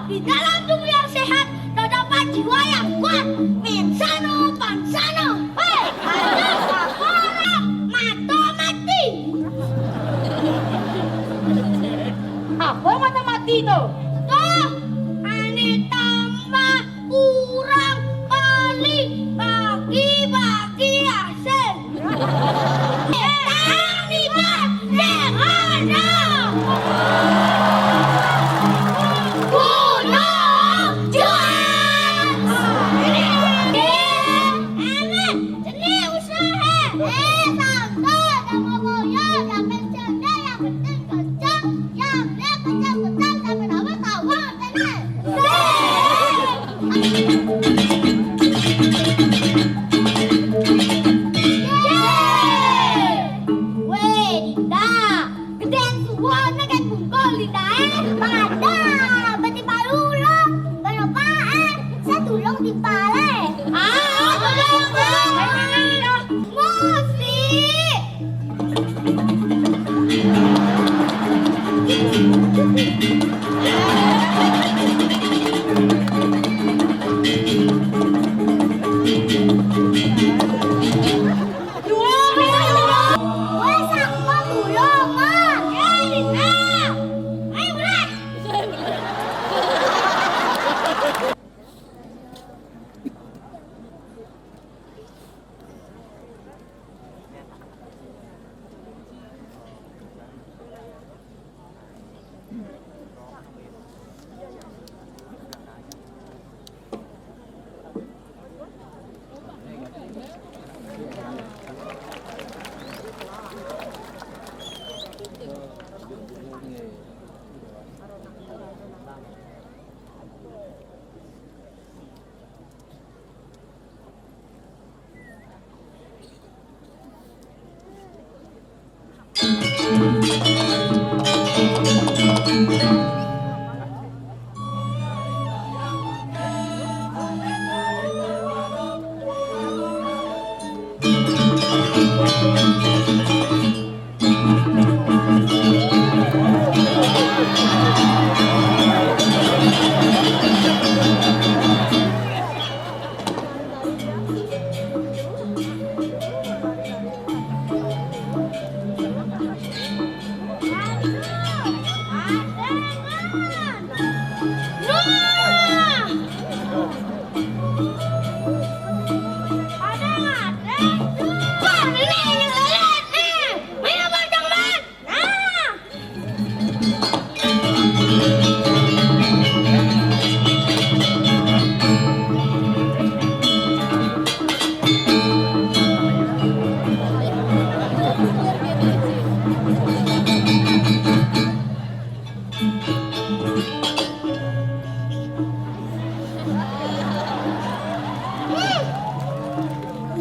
Di dalam tubuh yang sehat terdapat jiwa yang kuat. Mensano pansano. Hei, ada orang mata mati. Apa mata mati itu? Tuh, ane tambah kurang kali bagi-bagi hasil. Tanikan sehana. Gunung Juan. Aman, seni usaha. Santai, sama goyang, yang bercanda, yang penting kencang, yang dia kencang-kencang sampai dapat tawar, tenang. Weh, Dinda, gedean suara kan bungkol, Dinda. Pada, berarti baru lo. Kenapaan? Saya tulung di pale. Tolong. Musik. Weh, sama tulung, ah. Dinda. Ayo, bulan.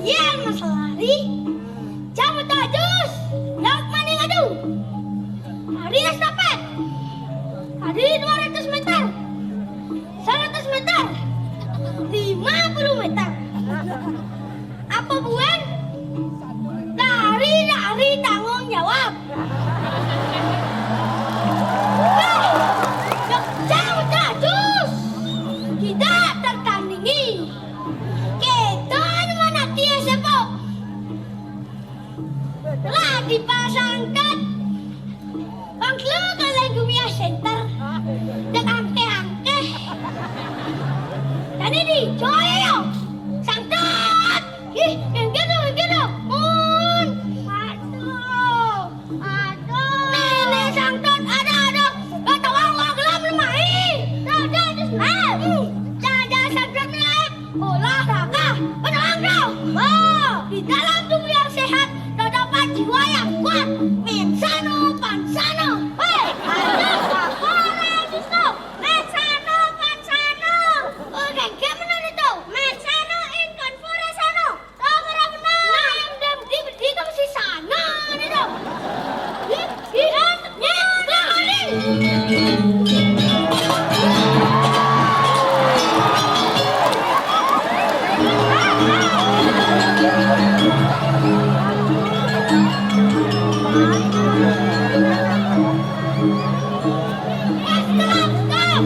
Iya, Mas Lari. Jamu tajus. Laut maning adu. Lari estafet. Lari 200 meter. 100 meter. 50 meter. Apa buan? Lari tanggung jawab. Jamu tajus. Tidak tertandingi. Kita mana dia sepok. Telah dipasangkan bangklu kalian Gumia Center dan angke-angke. Dan ini coy yo sangkat. Ih, yang gitu. Aduh. Nenek sangkat ada. Gak tahu awak gelap lemai. Jangan sangkat lemai. Olahraga, menang. Oh, di dalam tubuh yang sehat terdapat jiwa yang kuat. Mensano pansano. Hei, ada orang itu. Mensano pansano. Oke, gimana itu? Mensano in conforesano. Tahu berapa benar? Nah, yang di kamu si sana itu. Stop!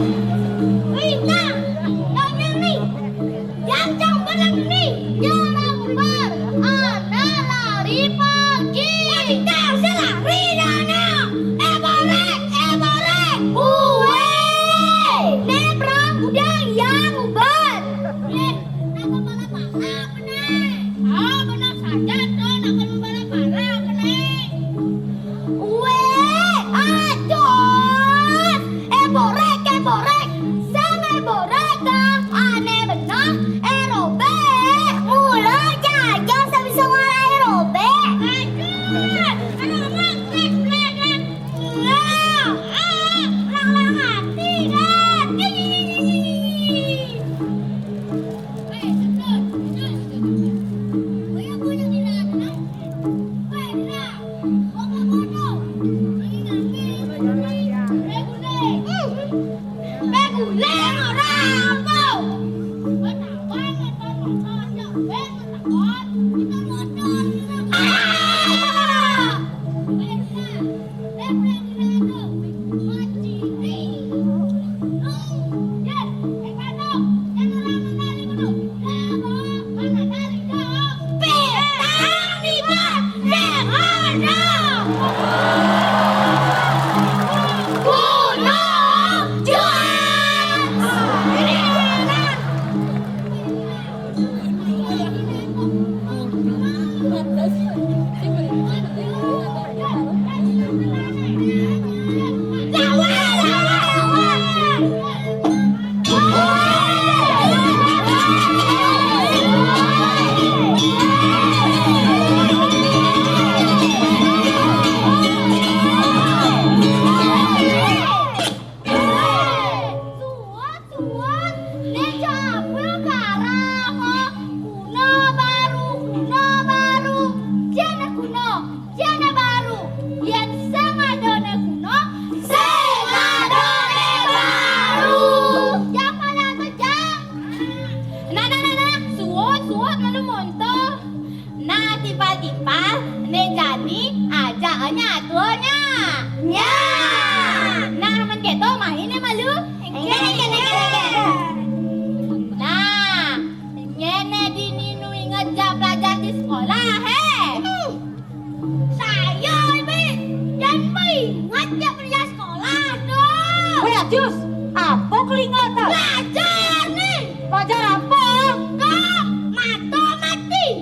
Jus, apa kelingatan? Belajar nih. Belajar apa? Kok matematik.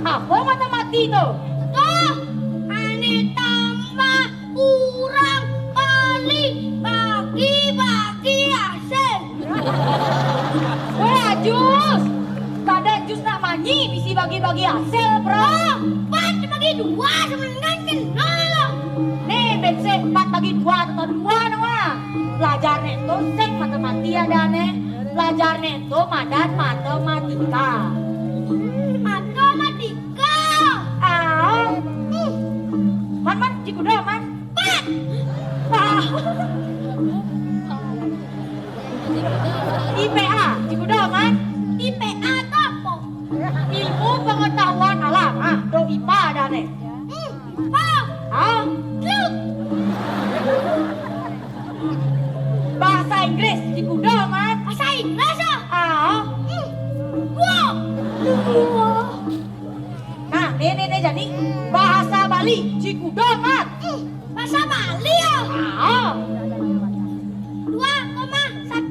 Apa matematik itu? Tuh, ane tambah, kurang, kali, bagi hasil. Weh, Jus. Kada Jus nak manyi, bisi bagi-bagi hasil, bro. Empat bagi dua sebenarnya kenal. Nih, bensek 4 bagi 2 atau 2 nama. Belajar itu sek matematika ada nih. Belajar itu madan matematika. Matematika. Ah, man, cikuda man. Empat. Ah. IPA, cikuda man. IPA itu apa? Ilmu pengetahuan alam. Ah, do IPA ada nih. Apa? Ah, Klub. bahasa Inggris, cikuda man. Bahasa Inggris ah. Ah, Wow. Wow. nah, nih jadi bahasa Bali, cikuda man. Bahasa Bali ya. Ah, 2,1.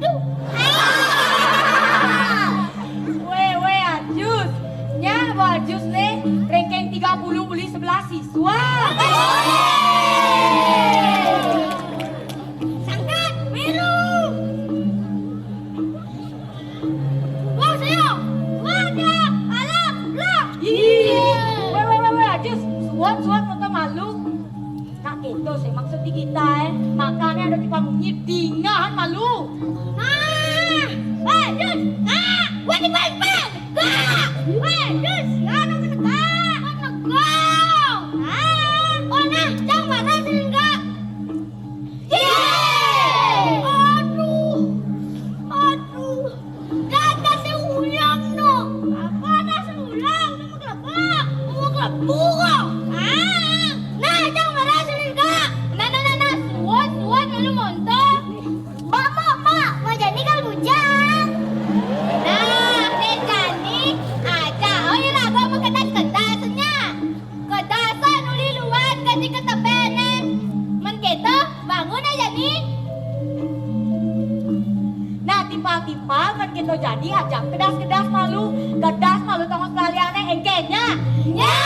we Ajus. Nya Ajus nih, ranking 30 beli 11 siswa. Sangkat biru. Wow saya. Wadah alam blok. We Ajus, suat nonton malu. Nah itu sih maksud kita makanya ada di panggung dingan malu. Nah, Jus. Nah, gua di pempek. Jus, ano menegak? Menegak. Oh nah, jangan marah sih enggak. Aduh. Gak ada ulang no. Apa ada ulang? Mau kelabuk kok. Nah, jangan marah sih enggak. Nah. Suat lu montok. Mak, mau jadi kan bujang. Nah, jadi aja. Oh iya lah, gua mau kedas-kedasnya. Kedasan uli luar ganti ketepenen. Men gitu, bangun aja nih. Nah tiba-tiba kan kita jadi ajak kedas malu tongos kaliannya engkenya. Ya.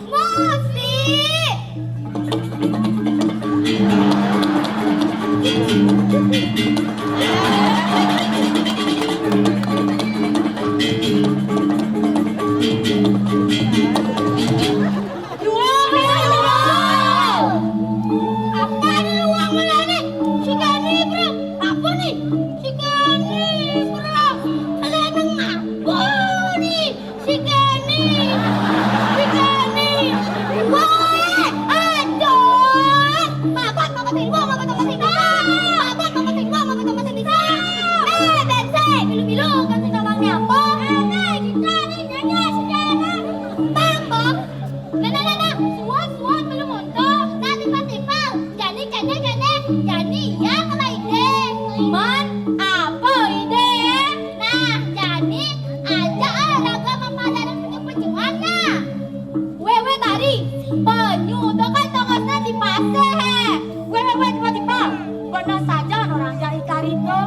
Musik. Apa di ruang mana nih? Si Gani bro, apa nih? Si Gani bro, ada yang ngapain nih? Si Gani, woi, aduh, babat mama tinggal, Bensai, bilu-bilu, kasih namanya apa? Kita nih nyanyi sejarah, Bambang. Nah, suat belum untuk. Nah, tiba-tiba, jadi ya kalau ide. Man, apa ide? Nah, jadi aja olahraga mempelajari penyu-penyuannya. Wewe tadi, penyu tuh kan tongkatnya di pasir. Wewe tiba-tiba, benar saja orang jadi karito.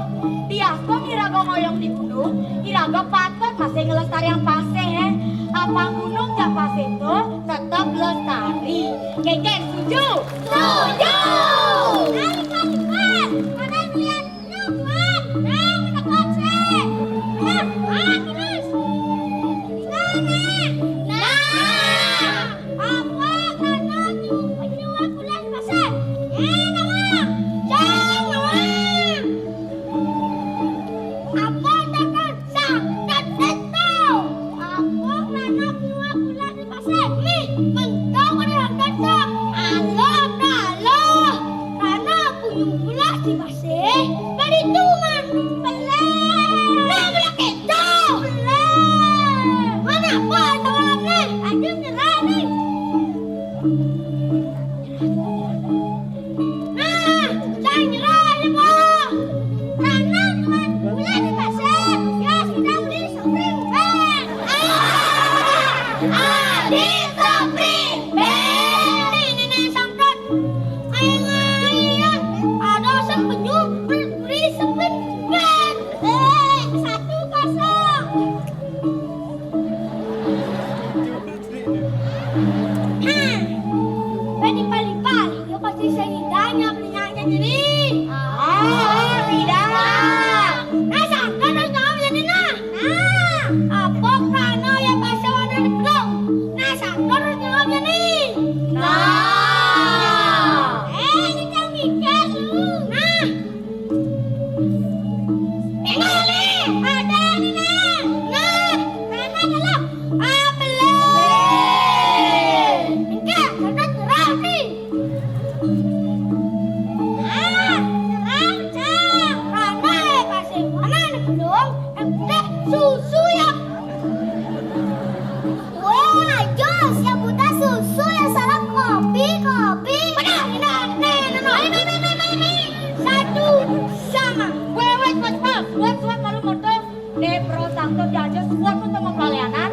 Biasa iraga ngoyong di gunung, iraga patut masih ngelestarian pasir. Apa gunung jak pasir itu tetap lestari. Geng-geng, setuju? Setuju. Ayo cepat, mana yang lihat nyuman? Nah, mendekat sih. Terus. Sana. Nah, apa karena penyuap bulan pasir? Nama. Jangan. Apa takkan sangat itu? Apa karena penyuap bulan pasir? Nih, mentang ada datang. Alah, karena puyuh bulan di pasir. Dari tuman, belah. Nah, belah kita. Belah. Mana apa tawar nih? Ada nyerah nih. Nah, jangan nyerah ya, Pak. Karena tuman bulan di pasir. Ya, sedang di spring bed. Di spring bed. Ini sampai. Ayo, ada sang penyu beri spring bed. 1-0. Pali-pali, yo pasti sehidangnya belinya jadi. Tidak. Nah, sangka harus jawab jadi nah. Apa karena ya pasal ada di belum? Nah, sangka harus jawab jadi. Ini jangan mikir lu. Nah. Tinggal nih, ada nih nah. Nah, karena adalah apel. Enggak, karena terang nih. Susu ya. Wah, jos yang buta susu yang salah kopi. Benar. Ini. 1 sama. Wewe cepat, suat malu motor. Ne pro sangto jaja suat untuk mempelayanan.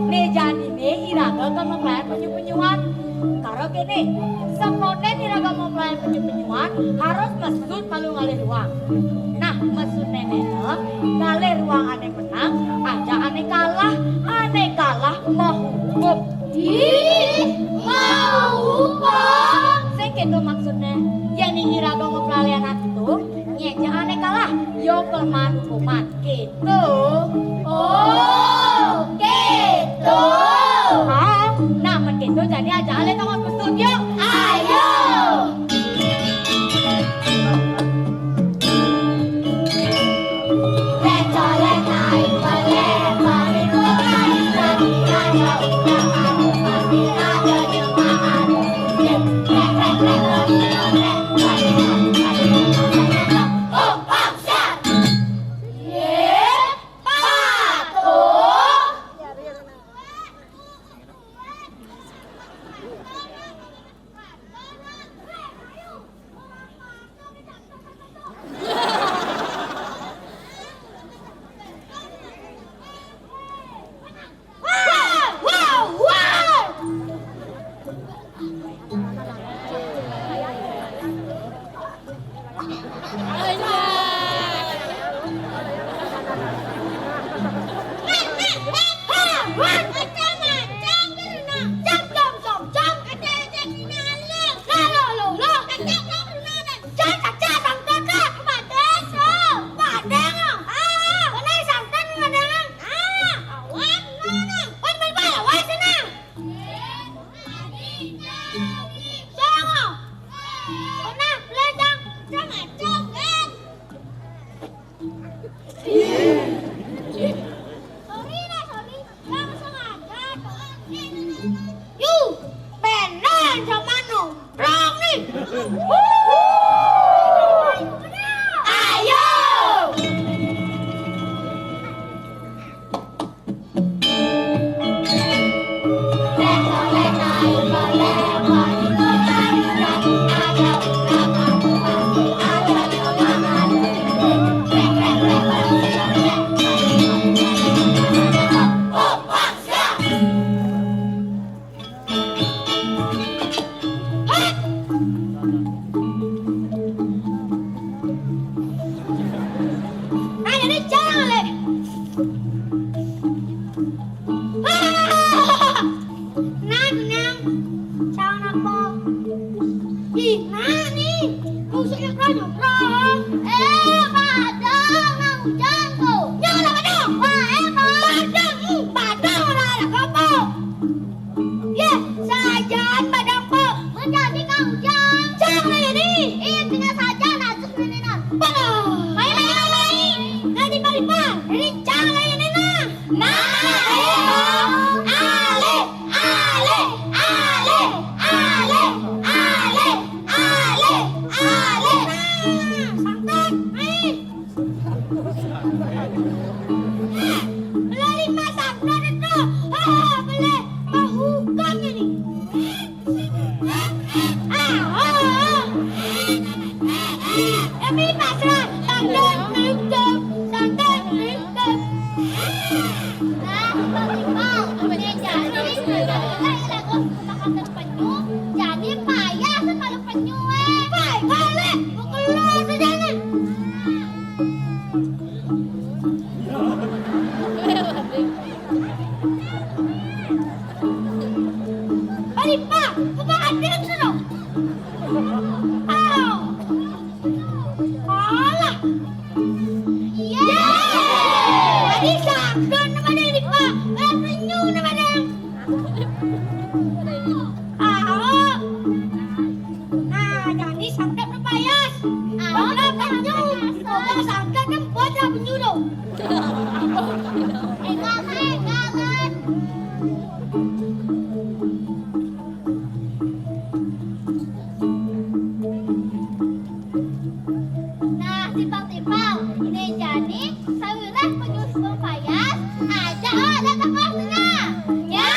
Ne jadi ne iraga kan mempelayan penyu-penyuan. Karo kene, semonen iraga mempelayan penyu-penyuan harus mesut malu ngalih ruang. Nah, mesut neneknya ngalih ruang ane menang, aja ane kalah mau hukum. Mau hukum. Sing gitu maksudnya, yang iraga mempelayanan itu nyeja ane kalah, yo kelemahan hukuman gitu. Oh, gitu. Nah, begitu jadi aja ale tongok ke studio. Ayo. Lecolek naik pelempar itu naik lagi ada ulang adu pasti ada jemaah rek oh paksa patuh. Sorry deh, sorry. Gak sengaja. Yuk, bener sama nongkrong nih. Ayo. Jadi payah kalau penyu balik mau keluar saja nih. Balik pak, buka hati sudah. Alah. Iya. Tadi sakit nama dia pak, penyu nama dia. Jadi sangkat berpayas. Bangga penyu. Bangga sangkat kan baca penyu tu. Kangen. Nah, timbang-timbang. Ini jadi sawilah penyu berpayas. Ajak datang ke tengah. Ya.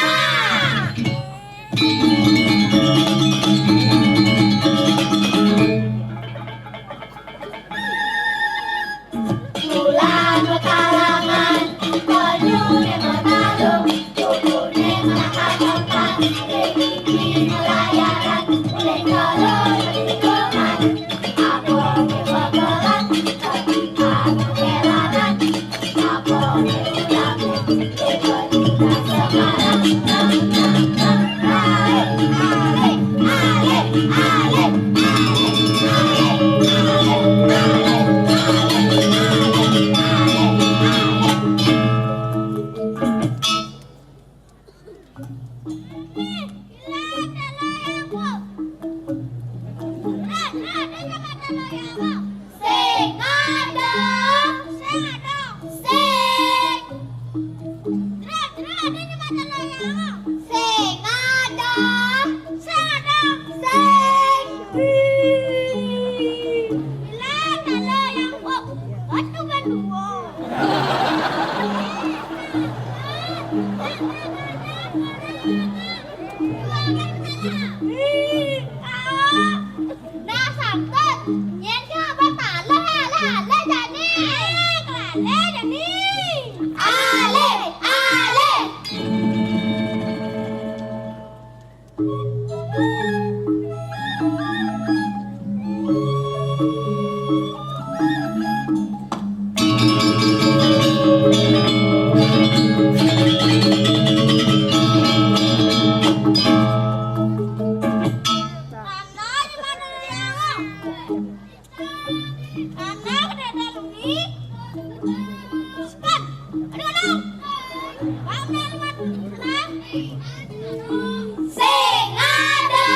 Sing ada.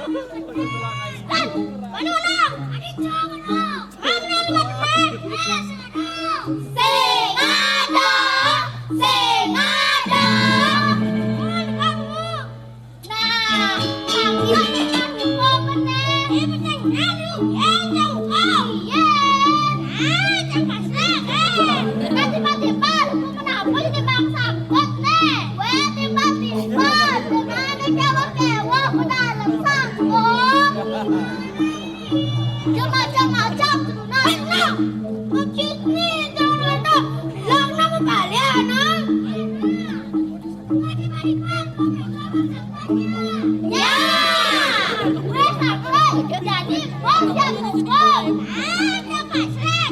Lan, manunang, aditya manunang. Manunang liwat sing ada, sing ada. Nah, panggilan kamu meneh. Ibu ceng aduh, jauh kau. Iya. Nah, ceng masalah. Tiba-tiba lu kenapa jadi bangsa kot nih? Weh, tiba-tiba dengan kewak-kewak ke dalam sangkut. Macam-macam turunan. Begini jangan ada. Bilang nama kalian, ya, gue sampai jadi bos yang ngumpul. Ada masalah.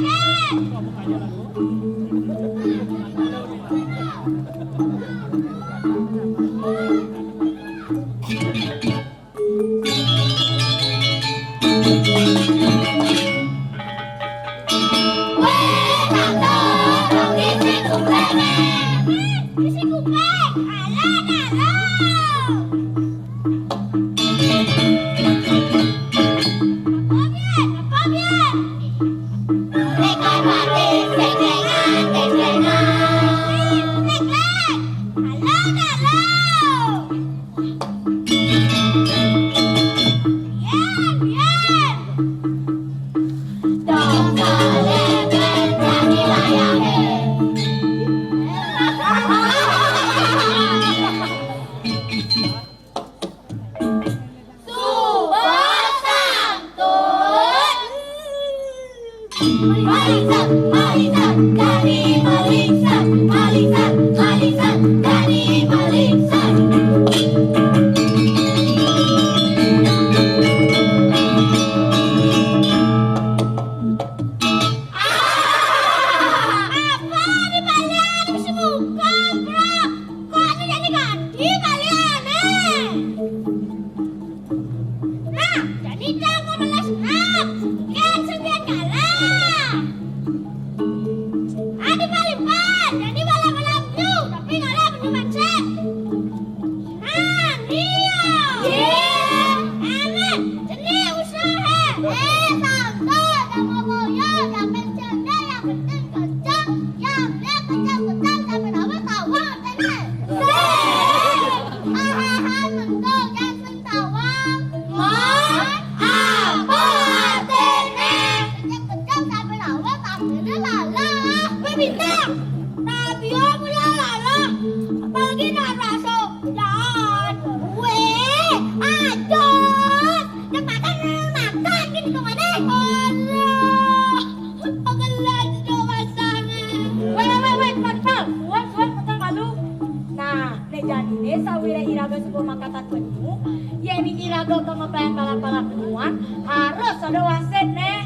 Harus ada wasit nih.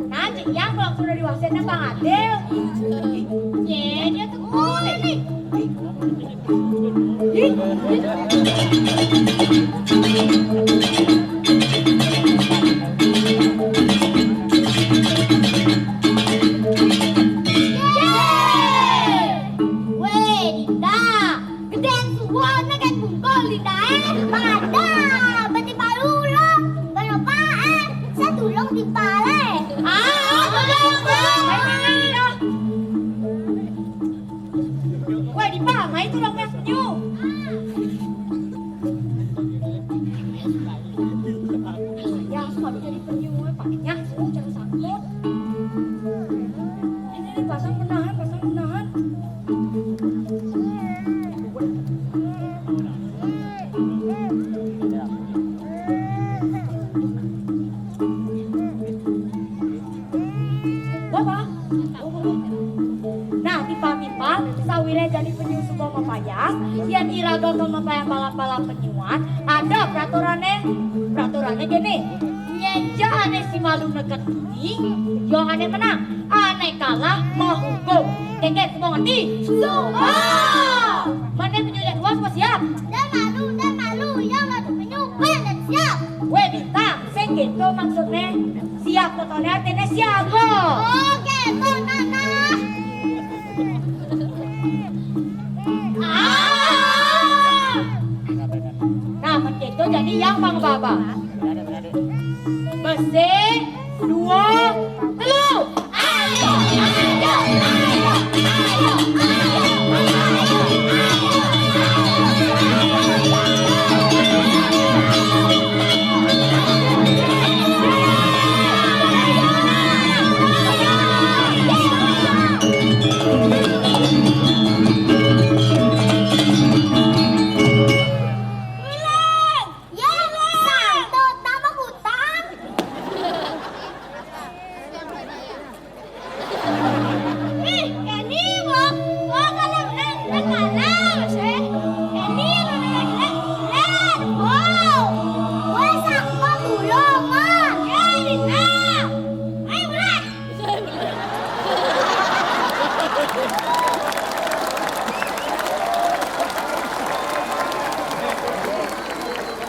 Nanti yang kalau sudah diwasitnya Bang Adil. Ya dia tuh kulit nih. Weh, Dinda, gedean semua kan bungkol Dinda Pada, berarti baru loh. Berapaan? Saya tulung di pale. Weh, di pala itu long mes penyu. Ya, suka jadi penyu, pakainya jangan sangkut. Ini pasang menahan, pasang menahan. Nah, tiba-tiba sawire jadi penyu sebuah mapayang, yang iraga ke mapayang balap-balap penyuan, ada peraturannya gini, nyenja ane si malu nekat ini, yo ane menang, ane kalah mau hukum. Keket semua ngerti? Semua. Mana penyu yang dua semua siap? Dan malu, yang ada penyu dan siap. Weh bintang, sing gitu maksudnya siap fotonya artinya siaga. Oke, tuh Nana. ini yang bang baba. Besi, dua, telu. Ayo, ayo, ayo, ayo, ayo.